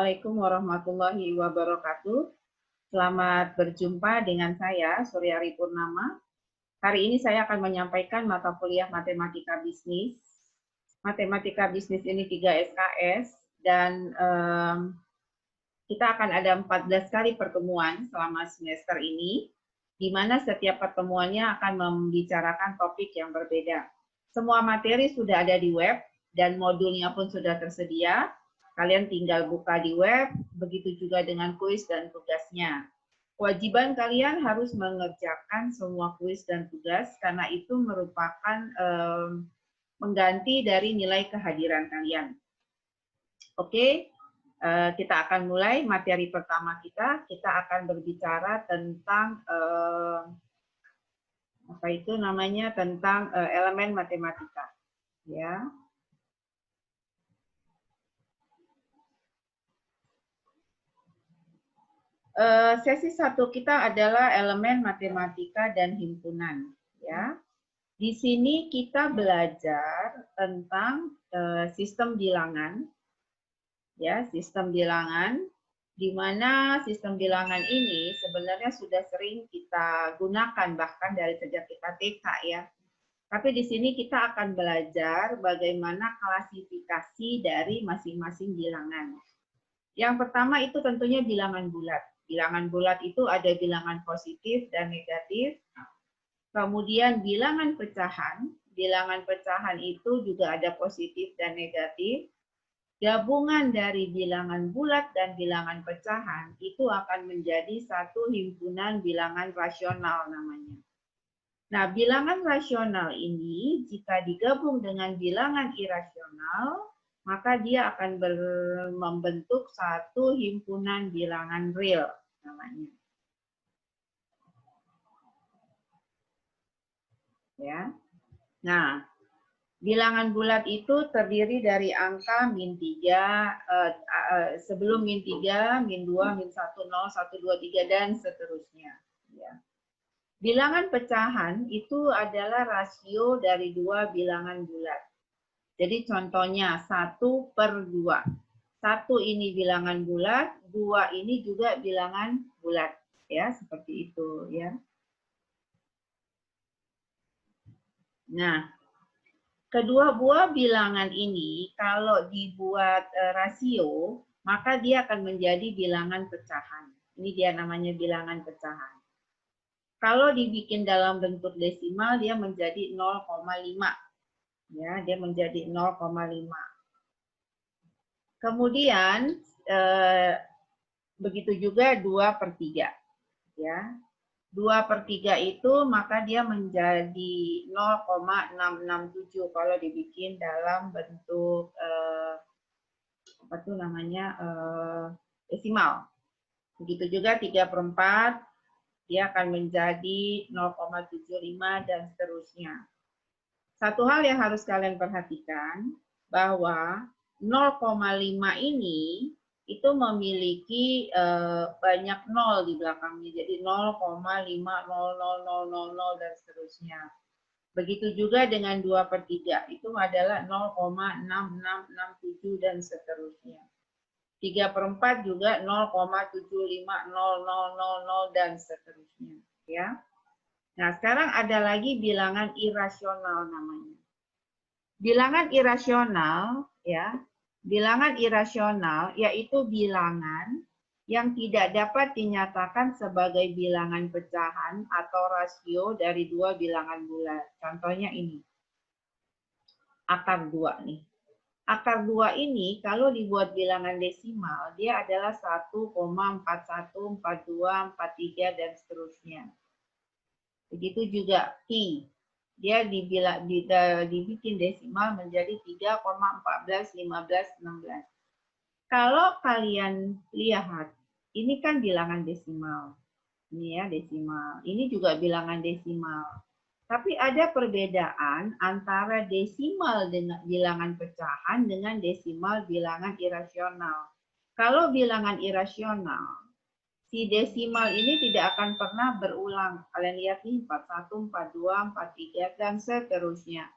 Assalamualaikum warahmatullahi wabarakatuh. Selamat berjumpa dengan saya, Suryari Purnama. Hari ini saya akan menyampaikan mata kuliah Matematika Bisnis. Matematika Bisnis ini 3 SKS, dan kita akan ada 14 kali pertemuan selama semester ini, di mana setiap pertemuannya akan membicarakan topik yang berbeda. Semua materi sudah ada di web, dan modulnya pun sudah tersedia. Kalian tinggal buka di web, begitu juga dengan kuis dan tugasnya. Kewajiban kalian harus mengerjakan semua kuis dan tugas, karena itu merupakan mengganti dari nilai kehadiran kalian. Oke, kita akan mulai materi pertama kita. Kita akan berbicara tentang apa itu namanya, tentang elemen matematika. Ya. Sesi 1 kita adalah elemen matematika dan himpunan. Ya, di sini kita belajar tentang sistem bilangan. Ya, sistem bilangan, di mana sistem bilangan ini sebenarnya sudah sering kita gunakan bahkan dari sejak kita TK ya. Tapi di sini kita akan belajar bagaimana klasifikasi dari masing-masing bilangan. Yang pertama itu tentunya bilangan bulat. Bilangan bulat itu ada bilangan positif dan negatif. Kemudian bilangan pecahan. Bilangan pecahan itu juga ada positif dan negatif. Gabungan dari bilangan bulat dan bilangan pecahan itu akan menjadi satu himpunan bilangan rasional namanya. Nah, bilangan rasional ini jika digabung dengan bilangan irasional, maka dia akan membentuk satu himpunan bilangan real namanya. Ya. Nah, bilangan bulat itu terdiri dari angka min 3, sebelum min 3, min 2, min 1, 0, 1, 2, 3, dan seterusnya. Ya. Bilangan pecahan itu adalah rasio dari dua bilangan bulat. Jadi contohnya 1/2. 1 ini bilangan bulat, 2 ini juga bilangan bulat. Ya, seperti itu ya. Nah, kedua buah bilangan ini kalau dibuat rasio, maka dia akan menjadi bilangan pecahan. Ini dia namanya bilangan pecahan. Kalau dibikin dalam bentuk desimal, dia menjadi 0,5. Ya, dia menjadi 0,5. Kemudian begitu juga 2/3. Ya. 2/3 itu maka dia menjadi 0,667 kalau dibikin dalam bentuk apa tuh namanya desimal. Begitu juga 3/4 dia akan menjadi 0,75 dan seterusnya. Satu hal yang harus kalian perhatikan bahwa 0,5 ini itu memiliki banyak nol di belakangnya. Jadi 0,50000 dan seterusnya. Begitu juga dengan 2/3 itu adalah 0,6667 dan seterusnya. 3/4 juga 0,75000 dan seterusnya. Ya. Nah, sekarang ada lagi bilangan irasional namanya. Bilangan irasional, ya, bilangan irasional yaitu bilangan yang tidak dapat dinyatakan sebagai bilangan pecahan atau rasio dari dua bilangan bulat. Contohnya ini, akar 2 nih. Akar 2 ini kalau dibuat bilangan desimal, dia adalah 1,414243 dan seterusnya. Begitu juga pi. Dia dibikin desimal menjadi 3,141516. Kalau kalian lihat, ini kan bilangan desimal. Ini ya desimal. Ini juga bilangan desimal. Tapi ada perbedaan antara desimal dengan bilangan pecahan dengan desimal bilangan irasional. Kalau bilangan irasional, si desimal ini tidak akan pernah berulang. Kalian lihat nih, 41, 42, 43, dan seterusnya.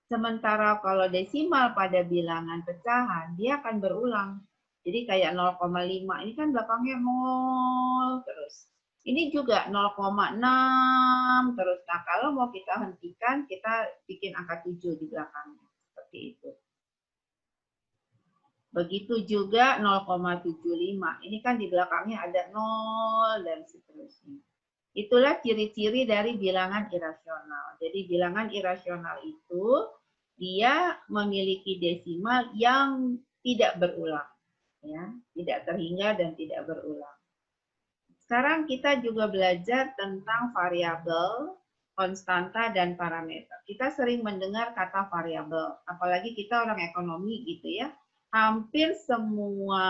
Sementara kalau desimal pada bilangan pecahan, dia akan berulang. Jadi kayak 0,5 ini kan belakangnya 0 terus. Ini juga 0,6 terus. Nah, kalau mau kita hentikan, kita bikin angka 7 di belakangnya. Seperti itu. Begitu juga 0,75. Ini kan di belakangnya ada 0 dan seterusnya. Itulah ciri-ciri dari bilangan irasional. Jadi bilangan irasional itu dia memiliki desimal yang tidak berulang, ya, tidak terhingga dan tidak berulang. Sekarang kita juga belajar tentang variabel, konstanta, dan parameter. Kita sering mendengar kata variabel, apalagi kita orang ekonomi gitu ya. Hampir semua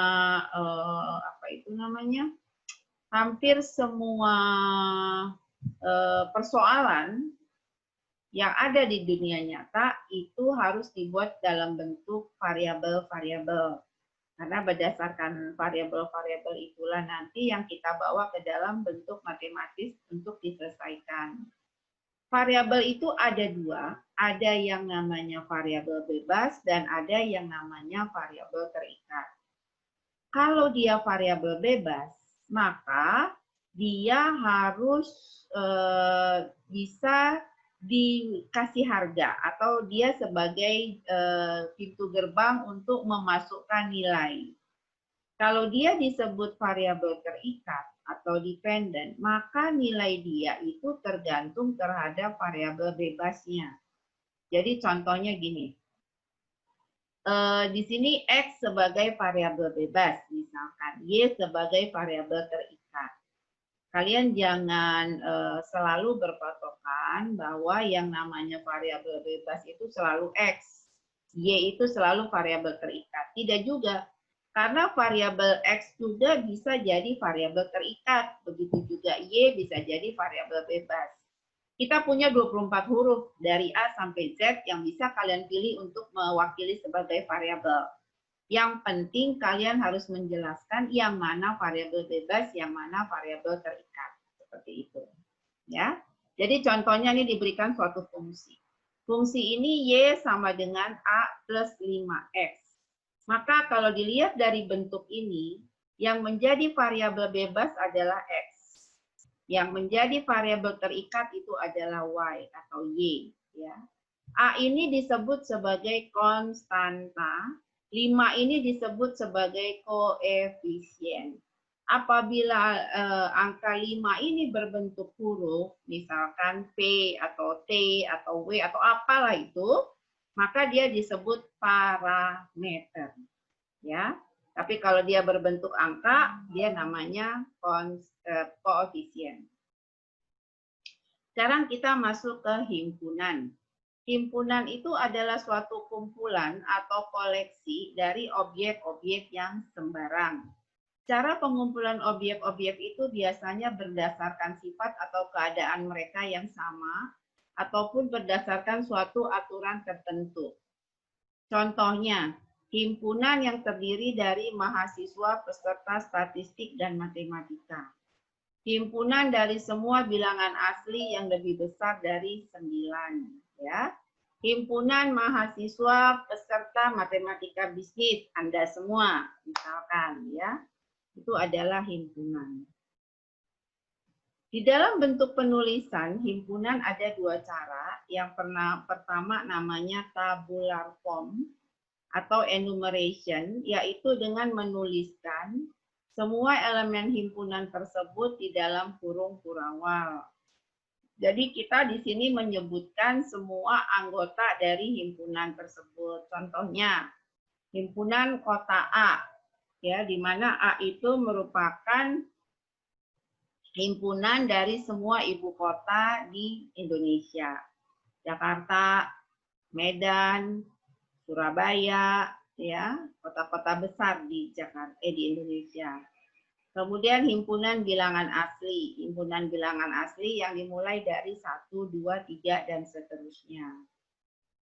apa itu namanya? Hampir semua persoalan yang ada di dunia nyata itu harus dibuat dalam bentuk variabel-variabel. Karena berdasarkan variabel-variabel itulah nanti yang kita bawa ke dalam bentuk matematis untuk diselesaikan. Variabel itu ada dua, ada yang namanya variabel bebas dan ada yang namanya variabel terikat. Kalau dia variabel bebas, maka dia harus bisa dikasih harga atau dia sebagai pintu gerbang untuk memasukkan nilai. Kalau dia disebut variabel terikat atau dependent, maka nilai dia itu tergantung terhadap variabel bebasnya. Jadi contohnya gini, di sini X sebagai variabel bebas, misalkan Y sebagai variabel terikat. Kalian jangan selalu berpatokan bahwa yang namanya variabel bebas itu selalu X, Y itu selalu variabel terikat. Tidak juga, karena variabel X juga bisa jadi variabel terikat, begitu juga Y bisa jadi variabel bebas. Kita punya 24 huruf dari A sampai Z yang bisa kalian pilih untuk mewakili sebagai variabel. Yang penting kalian harus menjelaskan yang mana variabel bebas, yang mana variabel terikat. Seperti itu. Ya. Jadi contohnya ini diberikan suatu fungsi. Fungsi ini Y sama dengan A plus 5X. Maka kalau dilihat dari bentuk ini, yang menjadi variabel bebas adalah X. Yang menjadi variabel terikat itu adalah Y atau Y. Ya. A ini disebut sebagai konstanta, 5 ini disebut sebagai koefisien. Apabila angka 5 ini berbentuk huruf, misalkan P atau T atau W atau apalah itu, maka dia disebut parameter. Ya. Tapi kalau dia berbentuk angka, dia namanya koefisien. Sekarang kita masuk ke himpunan. Himpunan itu adalah suatu kumpulan atau koleksi dari objek-objek yang sembarang. Cara pengumpulan objek-objek itu biasanya berdasarkan sifat atau keadaan mereka yang sama, ataupun berdasarkan suatu aturan tertentu. Contohnya, himpunan yang terdiri dari mahasiswa peserta statistik dan matematika. Himpunan dari semua bilangan asli yang lebih besar dari 9. Ya. Himpunan mahasiswa peserta matematika bisnis, Anda semua, misalkan, ya, itu adalah himpunan. Di dalam bentuk penulisan, himpunan ada dua cara. Yang pertama namanya tabular form atau enumeration, yaitu dengan menuliskan semua elemen himpunan tersebut di dalam kurung kurawal. Jadi kita di sini menyebutkan semua anggota dari himpunan tersebut. Contohnya, himpunan kota A, ya, di mana A itu merupakan himpunan dari semua ibu kota di Indonesia. Jakarta, Medan, Surabaya, ya, kota-kota besar di Indonesia. Kemudian himpunan bilangan asli. Himpunan bilangan asli yang dimulai dari 1, 2, 3, dan seterusnya.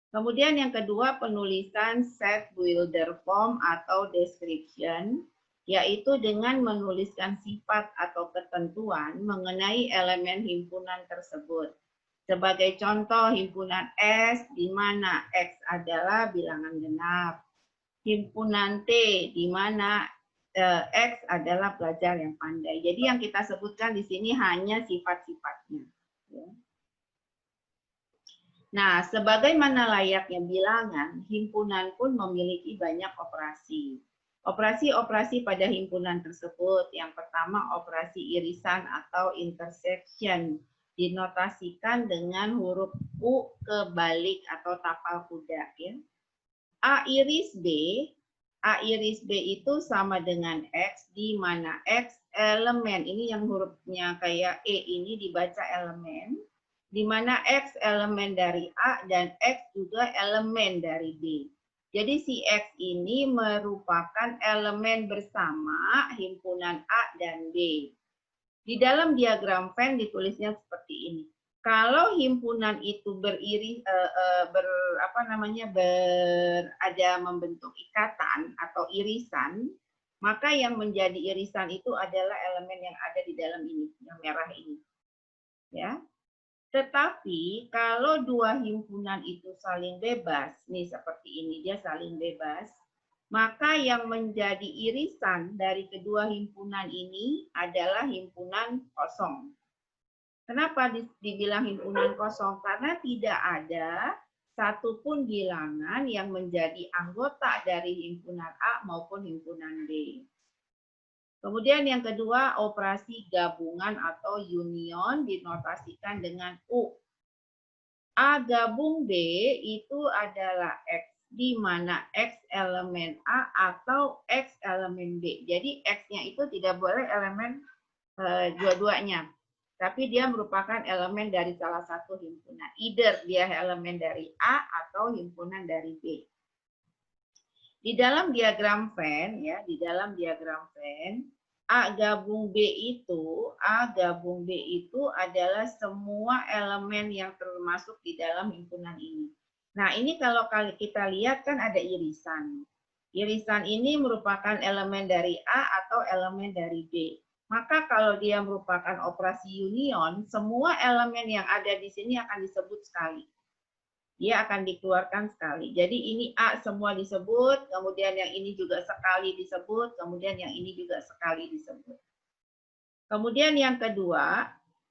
Kemudian yang kedua penulisan set builder form atau description, yaitu dengan menuliskan sifat atau ketentuan mengenai elemen himpunan tersebut. Sebagai contoh himpunan S, di mana X adalah bilangan genap. himpunan T, di mana X adalah pelajar yang pandai. Jadi yang kita sebutkan di sini hanya sifat-sifatnya. Ya. Nah, sebagaimana layaknya bilangan, himpunan pun memiliki banyak operasi. Operasi-operasi pada himpunan tersebut, yang pertama operasi irisan atau intersection, dinotasikan dengan huruf U kebalik atau tapal kuda. Ya. A iris B itu sama dengan X, di mana X elemen, ini yang hurufnya kayak E ini dibaca elemen, di mana X elemen dari A dan X juga elemen dari B. Jadi si X ini merupakan elemen bersama himpunan A dan B. Di dalam diagram Venn ditulisnya seperti ini. Kalau himpunan itu ada membentuk ikatan atau irisan, maka yang menjadi irisan itu adalah elemen yang ada di dalam ini, yang merah ini. Ya. Tetapi kalau dua himpunan itu saling bebas, nih seperti ini, dia saling bebas, maka yang menjadi irisan dari kedua himpunan ini adalah himpunan kosong. Kenapa dibilang himpunan kosong? Karena tidak ada satupun bilangan yang menjadi anggota dari himpunan A maupun himpunan B. Kemudian yang kedua, operasi gabungan atau union dinotasikan dengan U. A gabung B itu adalah X, di mana X elemen A atau X elemen B. Jadi X-nya itu tidak boleh elemen dua-duanya, tapi dia merupakan elemen dari salah satu himpunan. Either dia elemen dari A atau himpunan dari B. Di dalam diagram Venn, ya, di dalam diagram Venn, A gabung B itu adalah semua elemen yang termasuk di dalam himpunan ini. Nah, ini kalau kita lihat kan ada irisan. Irisan ini merupakan elemen dari A atau elemen dari B. Maka kalau dia merupakan operasi union, semua elemen yang ada di sini akan disebut sekali. Dia akan dikeluarkan sekali. Jadi ini A semua disebut, kemudian yang ini juga sekali disebut, kemudian yang ini juga sekali disebut. Kemudian yang kedua,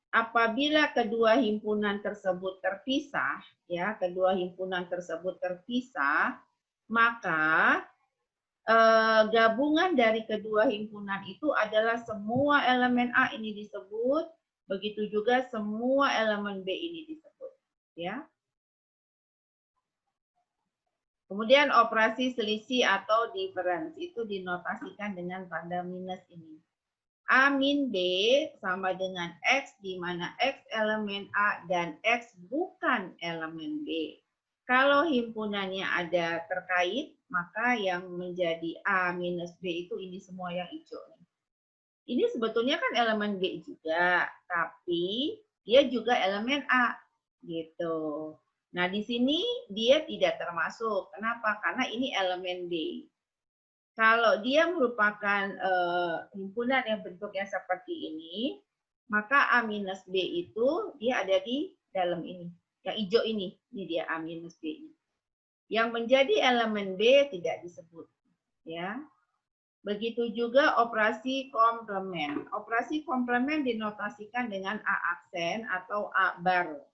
apabila kedua himpunan tersebut terpisah, ya, kedua himpunan tersebut terpisah, maka gabungan dari kedua himpunan itu adalah semua elemen A ini disebut, begitu juga semua elemen B ini disebut, ya. Kemudian operasi selisih atau difference itu dinotasikan dengan tanda minus ini. A min B sama dengan X, di mana X elemen A dan X bukan elemen B. Kalau himpunannya ada terkait, maka yang menjadi A minus B itu ini semua yang hijau. Ini sebetulnya kan elemen B juga, tapi dia juga elemen A, gitu. Nah, di sini dia tidak termasuk. Kenapa? Karena ini elemen B. Kalau dia merupakan himpunan yang bentuknya seperti ini, maka A minus B itu dia ada di dalam ini. Yang hijau ini dia A minus B ini. Yang menjadi elemen B tidak disebut. Ya. Begitu juga operasi komplement. Operasi komplement dinotasikan dengan A aksen atau A bar.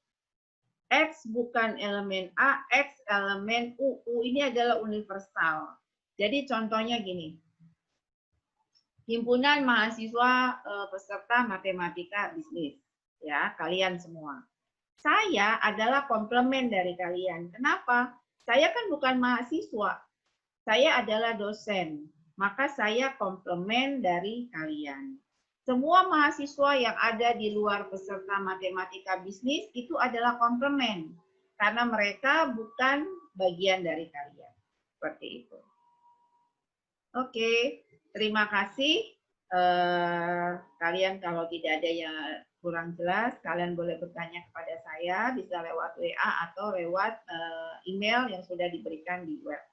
X bukan elemen A, X elemen U. U ini adalah universal. Jadi contohnya gini. Himpunan mahasiswa peserta matematika bisnis. Ya, kalian semua. Saya adalah komplement dari kalian. Kenapa? Saya kan bukan mahasiswa. Saya adalah dosen. Maka saya komplement dari kalian. Semua mahasiswa yang ada di luar peserta matematika bisnis itu adalah komplement. Karena mereka bukan bagian dari kalian. Seperti itu. Oke, terima kasih. Kalian kalau tidak ada yang kurang jelas, kalian boleh bertanya kepada saya, bisa lewat WA atau lewat email yang sudah diberikan di web.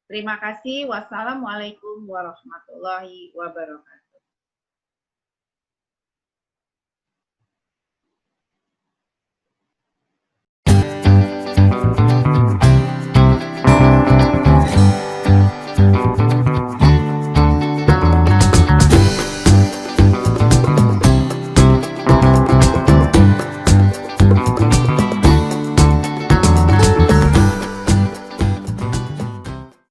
Terima kasih. Wassalamualaikum warahmatullahi wabarakatuh.